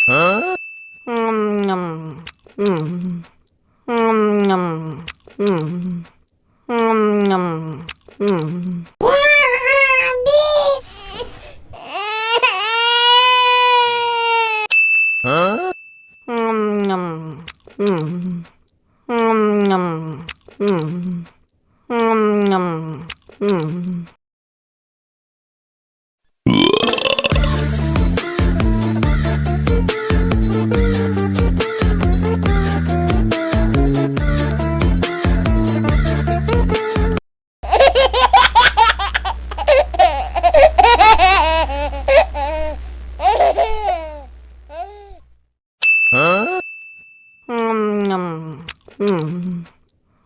Nyam. Hmm. Nyam. Hmm. Nyam. Hmm. Habis. Nyam. Hmm. Nyam. Hmm. Nyam.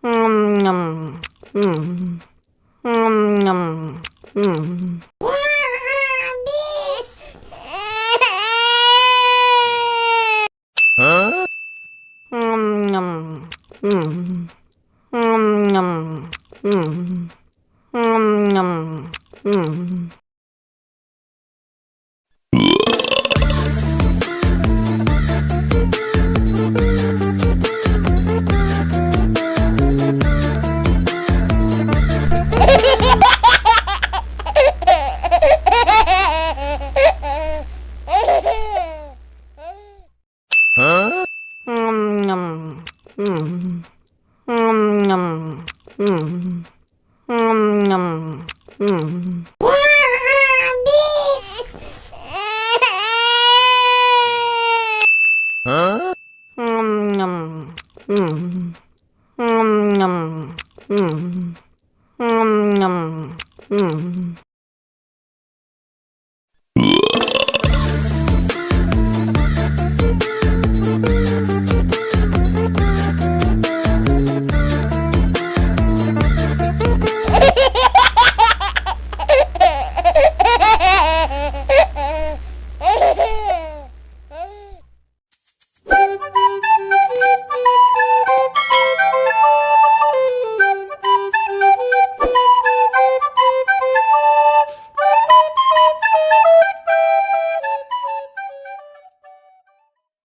Hmm. Nyam. Hmm. Nyam. Hmm. Nyam. Hmm. Habis. Nyam. Hmm. Nyam. Hmm. Nyam. Hmm. Nyam. Hmm.